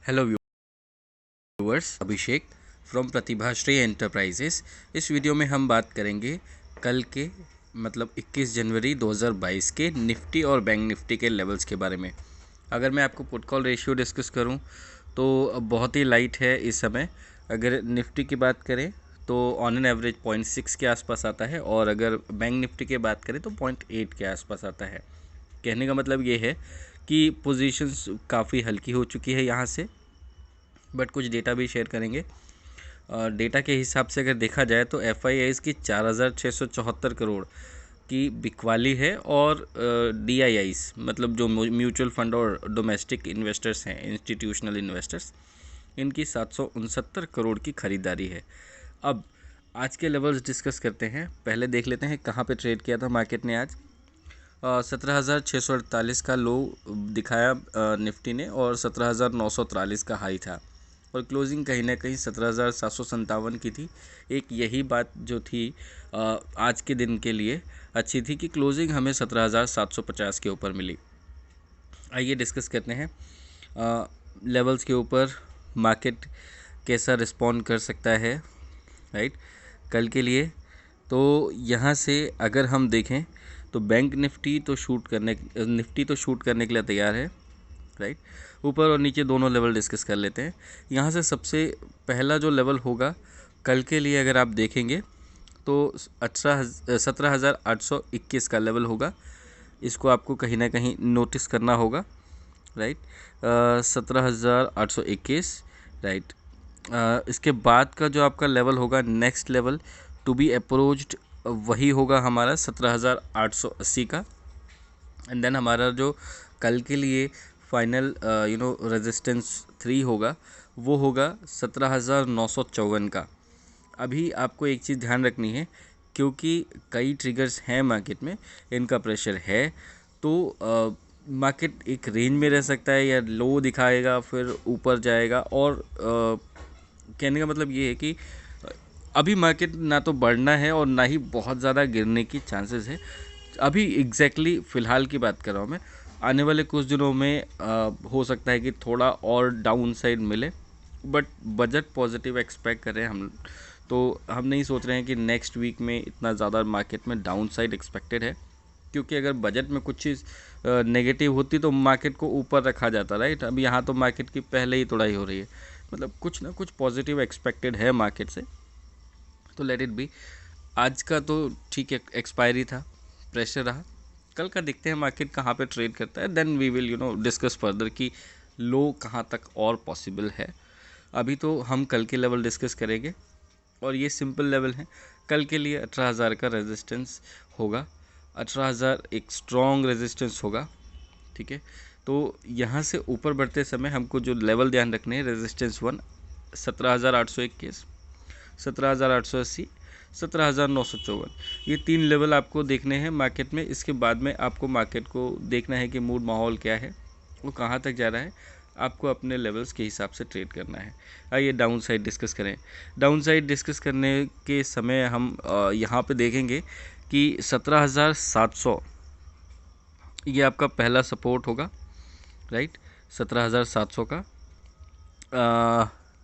Hello viewers, Abhishek from Pratibhashree enterprises. इस video में हम बात करेंगे कल के मतलब 21 जनवरी 2022 के निफ्टी और बैंक निफ्टी के लेवल्स के बारे में। अगर मैं आपको पुट कॉल रेशियो डिस्कस करूं तो बहुत ही लाइट है इस समय। अगर निफ्टी की बात करें तो ऑन एन एवरेज 0.6 के आसपास आता है, और अगर बैंक निफ्टी की बात करें तो 0.8 के आसपास आता है। कहने का मतलब ये है कि पोजीशंस काफ़ी हल्की हो चुकी है यहाँ से, बट कुछ डेटा भी शेयर करेंगे। डेटा के हिसाब से अगर देखा जाए तो FIIs की 4,674 करोड़ की बिकवाली है, और DIIs मतलब जो म्यूचुअल फंड और डोमेस्टिक इन्वेस्टर्स हैं, इंस्टीट्यूशनल इन्वेस्टर्स, इनकी 769 करोड़ की खरीदारी है। अब आज के लेवल्स डिस्कस करते हैं। पहले देख लेते हैं कहाँ पे ट्रेड किया था मार्केट ने आज। 17,648 का लो दिखाया निफ्टी ने, और 17,943 का हाई था, और क्लोजिंग कहीं ना कहीं 17,757 की थी। एक यही बात जो थी आज के दिन के लिए अच्छी थी कि क्लोजिंग हमें 17,750 के ऊपर मिली। आइए डिस्कस करते हैं लेवल्स के ऊपर मार्केट कैसा रिस्पॉन्ड कर सकता है, राइट, कल के लिए। तो यहाँ से अगर हम देखें तो बैंक निफ्टी तो शूट करने के लिए तैयार है, राइट। ऊपर और नीचे दोनों लेवल डिस्कस कर लेते हैं। यहाँ से सबसे पहला जो लेवल होगा कल के लिए, अगर आप देखेंगे तो 17,821 का लेवल होगा। इसको आपको कहीं ना कहीं नोटिस करना होगा, राइट। 17,821, राइट। इसके बाद का जो आपका लेवल होगा, next level to be approached, वही होगा हमारा 17,880 का। एंड देन हमारा जो कल के लिए फाइनल रेजिस्टेंस 3 होगा, वो होगा 17,954 का। अभी आपको एक चीज़ ध्यान रखनी है, क्योंकि कई ट्रिगर्स हैं मार्केट में, इनका प्रेशर है, तो मार्केट एक रेंज में रह सकता है, या लो दिखाएगा फिर ऊपर जाएगा। और कहने का मतलब ये है कि अभी मार्केट ना तो बढ़ना है और ना ही बहुत ज़्यादा गिरने की चांसेस है। अभी एग्जैक्टली फ़िलहाल की बात कर रहा हूँ मैं। आने वाले कुछ दिनों में हो सकता है कि थोड़ा और डाउन साइड मिले, बट बजट पॉजिटिव एक्सपेक्ट कर रहे हैं हम। तो हम नहीं सोच रहे हैं कि नेक्स्ट वीक में इतना ज़्यादा मार्केट में डाउन साइड एक्सपेक्टेड है, क्योंकि अगर बजट में कुछ चीज़ नेगेटिव होती तो मार्केट को ऊपर रखा जाता, राइट। अब यहाँ तो मार्केट की पहले ही तोड़ाई हो रही है, मतलब कुछ ना कुछ पॉजिटिव एक्सपेक्टेड है मार्केट से, तो लेट इट बी। आज का तो ठीक है, एक्सपायरी था, प्रेशर रहा। कल का देखते हैं मार्केट कहाँ पे ट्रेड करता है, then we will discuss further कि लो कहाँ तक और पॉसिबल है। अभी तो हम कल के लेवल डिस्कस करेंगे, और ये सिंपल लेवल है। कल के लिए 18,000 का रेजिस्टेंस होगा, 18,000 एक स्ट्रॉन्ग रेजिस्टेंस होगा, ठीक है। तो यहाँ से ऊपर बढ़ते समय हमको जो लेवल ध्यान रखने हैं, रेजिस्टेंस 1 17,821, 17,880, 17,954, ये 3 लेवल आपको देखने हैं मार्केट में। इसके बाद में आपको मार्केट को देखना है कि मूड माहौल क्या है, वो कहाँ तक जा रहा है, आपको अपने लेवल्स के हिसाब से ट्रेड करना है। आइए डाउन साइड डिस्कस करें। डाउन साइड डिस्कस करने के समय हम यहाँ पे देखेंगे कि 17,700 ये आपका पहला सपोर्ट होगा, राइट। 17,700 का,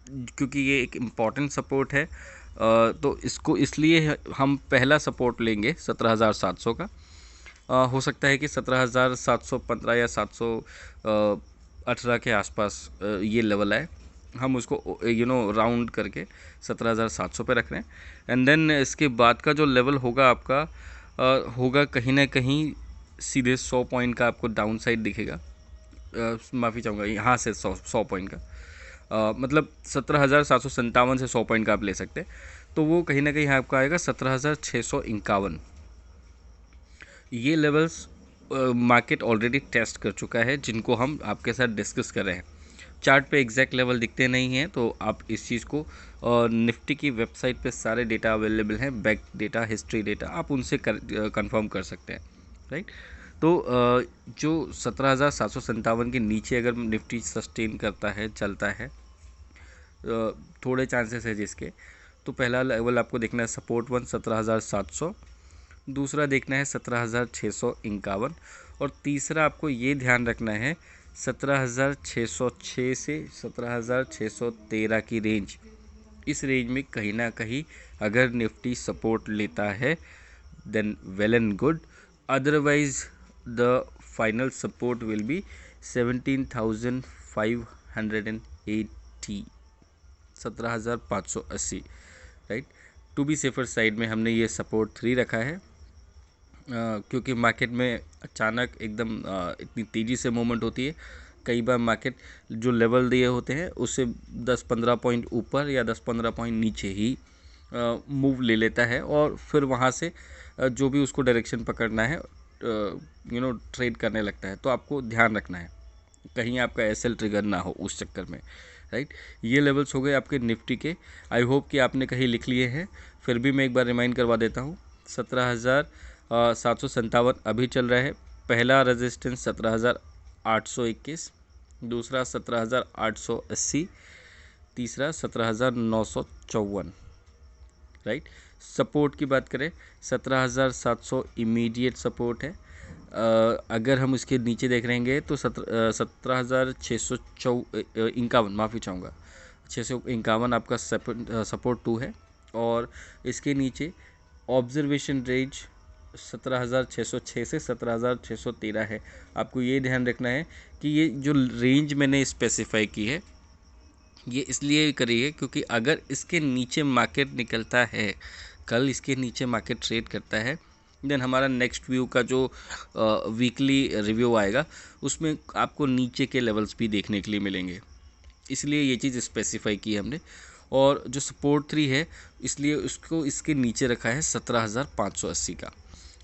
क्योंकि ये एक इम्पॉर्टेंट सपोर्ट है, तो इसको इसलिए हम पहला सपोर्ट लेंगे 17,700 का। हो सकता है कि 17,715 या 718 के आसपास ये लेवल आए। हम उसको राउंड करके 17,700 पे रख रहे हैं। एंड देन इसके बाद का जो लेवल होगा आपका, होगा कहीं ना कहीं सीधे 100 पॉइंट का आपको डाउन साइड दिखेगा। माफ़ी चाहूँगा, यहाँ से 100 पॉइंट का, मतलब 17,757 से 100 पॉइंट का आप ले सकते हैं। तो वो कहीं ना कहीं आपका आएगा 17,651। ये लेवल्स मार्केट ऑलरेडी टेस्ट कर चुका है, जिनको हम आपके साथ डिस्कस कर रहे हैं। चार्ट पे एग्जैक्ट लेवल दिखते नहीं हैं, तो आप इस चीज़ को निफ्टी की वेबसाइट पे सारे डेटा अवेलेबल हैं, बैक डेटा, हिस्ट्री डेटा, आप उनसे कंफर्म कर सकते हैं, राइट। तो जो 17,757 के नीचे अगर निफ्टी सस्टेन करता है, चलता है, थोड़े चांसेस है जिसके, तो पहला लेवल आपको देखना है सपोर्ट 1 17,700, दूसरा देखना है 17,651, और तीसरा आपको ये ध्यान रखना है 17,606 से 17,613 की रेंज, इस रेंज में कहीं ना कहीं अगर निफ्टी सपोर्ट लेता है then well and good, otherwise the final support will be 17,580, 17,580, right. To be safer side में हमने ये सपोर्ट 3 रखा है, क्योंकि मार्केट में अचानक एकदम इतनी तेज़ी से मूवमेंट होती है। कई बार मार्केट जो लेवल दिए होते हैं उससे 10-15 पॉइंट ऊपर या 10-15 पॉइंट नीचे ही मूव ले लेता है, और फिर वहाँ से जो भी उसको डायरेक्शन पकड़ना है ट्रेड करने लगता है। तो आपको ध्यान रखना है कहीं आपका एसएल ट्रिगर ना हो उस चक्कर में, राइट। ये लेवल्स हो गए आपके निफ्टी के। आई होप कि आपने कहीं लिख लिए हैं, फिर भी मैं एक बार रिमाइंड करवा देता हूँ। 17,757 अभी चल रहा है। पहला रेजिस्टेंस 17,821, दूसरा 17,880, तीसरा 17,954, राइट। सपोर्ट की बात करें 17,700 इमीडिएट सपोर्ट है। अगर हम इसके नीचे देख रहेंगे तो 17,651, माफ़ी चाहूँगा, 651 आपका सपोर्ट 2 है, और इसके नीचे ऑब्जर्वेशन रेंज 17,606 से 17,613 है। आपको ये ध्यान रखना है कि ये जो रेंज मैंने स्पेसिफाई की है ये इसलिए करी है क्योंकि अगर इसके नीचे मार्केट निकलता है, कल इसके नीचे मार्केट ट्रेड करता है, देन हमारा नेक्स्ट व्यू का जो वीकली रिव्यू आएगा उसमें आपको नीचे के लेवल्स भी देखने के लिए मिलेंगे। इसलिए ये चीज़ स्पेसिफाई की है हमने। और जो सपोर्ट 3 है इसलिए उसको इसके नीचे रखा है 17,580 का।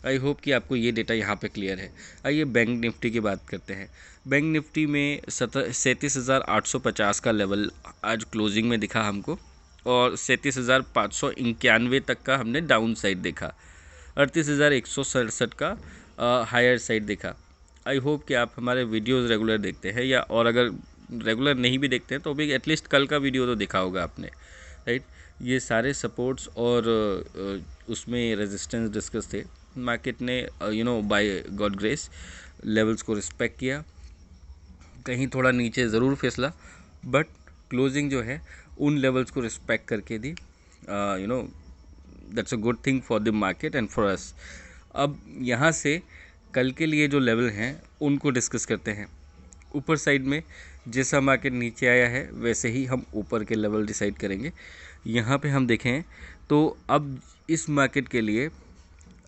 आई होप कि आपको ये डेटा यहाँ पे क्लियर है। आइए बैंक निफ्टी की बात करते हैं। बैंक निफ्टी में 37,850 का लेवल आज क्लोजिंग में दिखा हमको, और 37,591 तक का हमने डाउन साइड देखा। 38,167 का हायर साइड देखा। आई होप कि आप हमारे वीडियोज़ रेगुलर देखते हैं, या और अगर रेगुलर नहीं भी देखते हैं तो भी एटलीस्ट कल का वीडियो तो देखा होगा आपने, राइट। ये सारे सपोर्ट्स और उसमें रेजिस्टेंस डिस्कस थे। मार्केट ने बाय गॉड ग्रेस लेवल्स को रिस्पेक्ट किया, कहीं थोड़ा नीचे ज़रूर फिसला, बट क्लोजिंग जो है उन लेवल्स को रिस्पेक्ट करके दी। That's a good thing for the market and for us. अब यहाँ से कल के लिए जो लेवल हैं उनको डिस्कस करते हैं। ऊपर साइड में जैसा मार्केट नीचे आया है वैसे ही हम ऊपर के लेवल डिसाइड करेंगे। यहाँ पे हम देखें तो अब इस मार्केट के लिए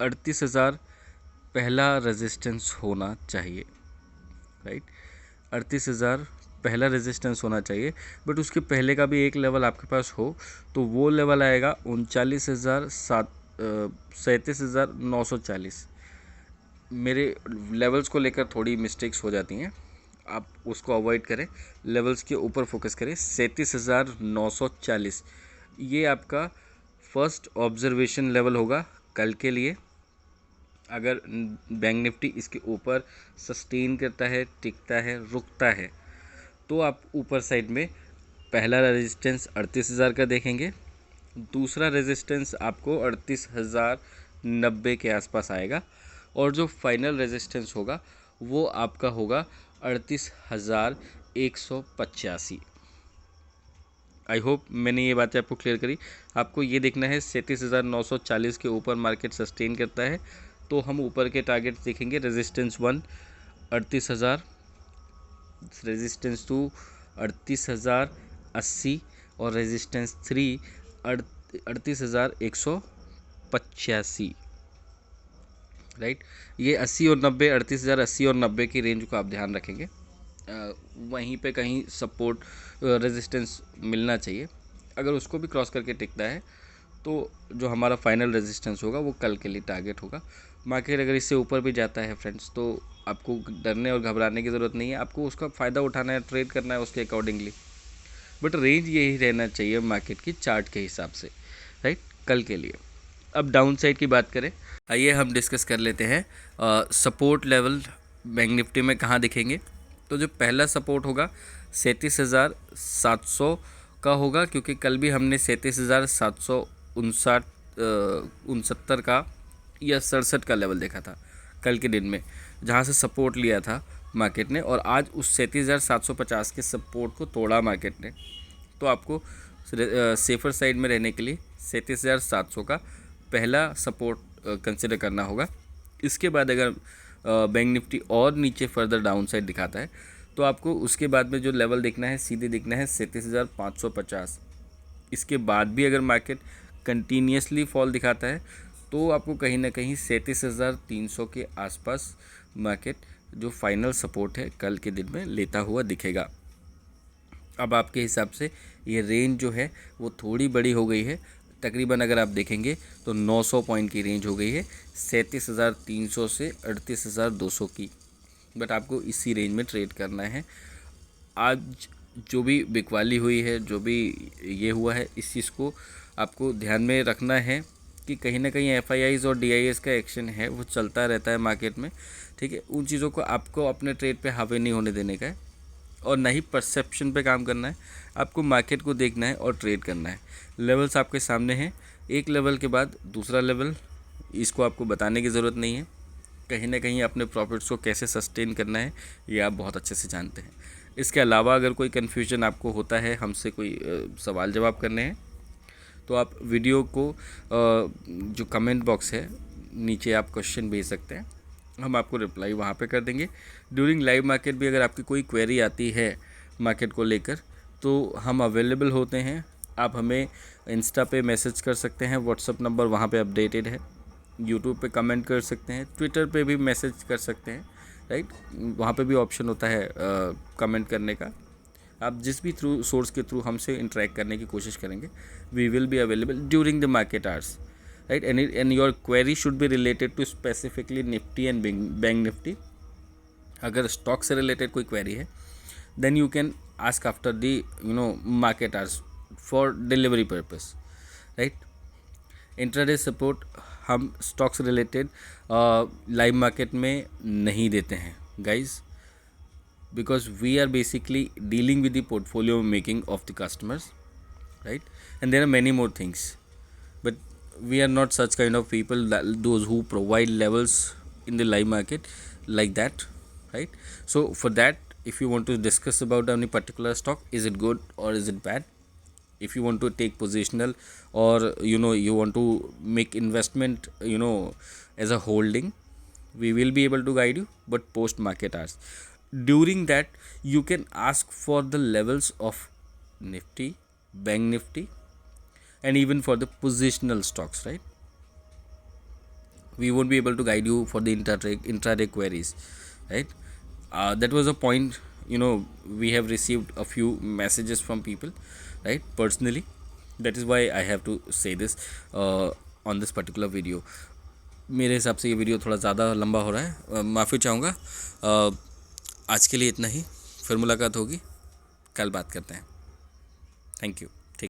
38,000 पहला रेजिस्टेंस होना चाहिए, राइट। 38,000 पहला रेजिस्टेंस होना चाहिए, बट उसके पहले का भी एक लेवल आपके पास हो तो वो लेवल आएगा 37,940। मेरे लेवल्स को लेकर थोड़ी मिस्टेक्स हो जाती हैं, आप उसको अवॉइड करें, लेवल्स के ऊपर फोकस करें। 37,940 ये आपका फर्स्ट ऑब्जर्वेशन लेवल होगा कल के लिए। अगर बैंक निफ्टी इसके ऊपर सस्टेन करता है, टिकता है, रुकता है, तो आप ऊपर साइड में पहला रेजिस्टेंस 38,000 का देखेंगे। दूसरा रेजिस्टेंस आपको 38,090 के आसपास आएगा, और जो फाइनल रेजिस्टेंस होगा वो आपका होगा 38,185। आई होप मैंने ये बातें आपको क्लियर करी। आपको ये देखना है 37,940 के ऊपर मार्केट सस्टेन करता है तो हम ऊपर के टारगेट देखेंगे। रेजिस्टेंस 1 38,000, रेजिस्टेंस 2 38,080, और रेजिस्टेंस 3 38,185, राइट। ये 80 और 90, 38,080 और 90 की रेंज को आप ध्यान रखेंगे। वहीं पे कहीं सपोर्ट रेजिस्टेंस मिलना चाहिए। अगर उसको भी क्रॉस करके टिकता है तो जो हमारा फाइनल रेजिस्टेंस होगा वो कल के लिए टारगेट होगा। मार्केट अगर इससे ऊपर भी जाता है फ्रेंड्स तो आपको डरने और घबराने की ज़रूरत नहीं है, आपको उसका फ़ायदा उठाना है, ट्रेड करना है उसके अकॉर्डिंगली। बट रेंज यही रहना चाहिए मार्केट की चार्ट के हिसाब से, राइट, कल के लिए। अब डाउन साइड की बात करें, आइए हम डिस्कस कर लेते हैं सपोर्ट लेवल बैंक निफ्टी में कहाँ दिखेंगे। तो जो पहला सपोर्ट होगा 37,700 का होगा, क्योंकि कल भी हमने 37,769 का या 67 का लेवल देखा था कल के दिन में, जहाँ से सपोर्ट लिया था मार्केट ने, और आज उस 37,750 के सपोर्ट को तोड़ा मार्केट ने। तो आपको सेफर साइड में रहने के लिए 37,700 का पहला सपोर्ट कंसिडर करना होगा। इसके बाद अगर बैंक निफ्टी और नीचे फर्दर डाउन साइड दिखाता है तो आपको उसके बाद में जो लेवल देखना है, सीधे देखना है 37,550। इसके बाद भी अगर मार्केट कंटिन्यूसली फॉल दिखाता है तो आपको कहीं ना कहीं 37,300 के आसपास मार्केट जो फाइनल सपोर्ट है कल के दिन में लेता हुआ दिखेगा। अब आपके हिसाब से ये रेंज जो है वो थोड़ी बड़ी हो गई है, तकरीबन अगर आप देखेंगे तो 900 पॉइंट की रेंज हो गई है, 37,300 से 38,200 की। बट आपको इसी रेंज में ट्रेड करना है। आज जो भी बिकवाली हुई है, जो भी ये हुआ है, इस चीज़ को आपको ध्यान में रखना है कि कहीं ना कहीं FIIs और DIS का एक्शन है वो चलता रहता है मार्केट में, ठीक है। उन चीज़ों को आपको अपने ट्रेड पे हावी नहीं होने देने का है और ना ही परसेप्शन पे काम करना है। आपको मार्केट को देखना है और ट्रेड करना है। लेवल्स आपके सामने हैं, एक लेवल के बाद दूसरा लेवल, इसको आपको बताने की ज़रूरत नहीं है। कहीं ना कहीं अपने प्रॉफिट्स को कैसे सस्टेन करना है ये आप बहुत अच्छे से जानते हैं। इसके अलावा अगर कोई कन्फ्यूजन आपको होता है, हमसे कोई सवाल जवाब करने हैं, तो आप वीडियो को जो कमेंट बॉक्स है नीचे आप क्वेश्चन भेज सकते हैं, हम आपको रिप्लाई वहाँ पे कर देंगे। ड्यूरिंग लाइव मार्केट भी अगर आपकी कोई क्वेरी आती है मार्केट को लेकर तो हम अवेलेबल होते हैं। आप हमें इंस्टा पे मैसेज कर सकते हैं, व्हाट्सअप नंबर वहाँ पे अपडेटेड है। यूट्यूब पे कमेंट कर सकते हैं, ट्विटर पे भी मैसेज कर सकते हैं, राइट। वहाँ पे भी ऑप्शन होता है कमेंट करने का। आप जिस भी थ्रू सोर्स के थ्रू हमसे इंटरेक्ट करने की कोशिश करेंगे, we will be available during the market hours, right. And your query should be related to specifically Nifty and bank Nifty. अगर स्टॉक से रिलेटेड कोई क्वेरी है then you can ask after the market hours for delivery purpose, right. Intraday support हम stocks related live market में नहीं देते हैं guys, because we are basically dealing with the portfolio making of the customers, right? And there are many more things, but we are not such kind of people that those who provide levels in the live market like that, right? So for that, if you want to discuss about any particular stock, is it good or is it bad, if you want to take positional or you want to make investment as a holding, we will be able to guide you, but post market hours. During that you can ask for the levels of Nifty, Bank Nifty, and even for the positional stocks, right? We won't be able to guide you for the intraday queries, right? That was a point, we have received a few messages from people, right, personally. That is why I have to say this on this particular video. मेरे हिसाब से ये video थोड़ा ज़्यादा लंबा हो रहा है, माफ़ी चाहूँगा। आज के लिए इतना ही, फिर मुलाकात होगी, कल बात करते हैं। Thank you.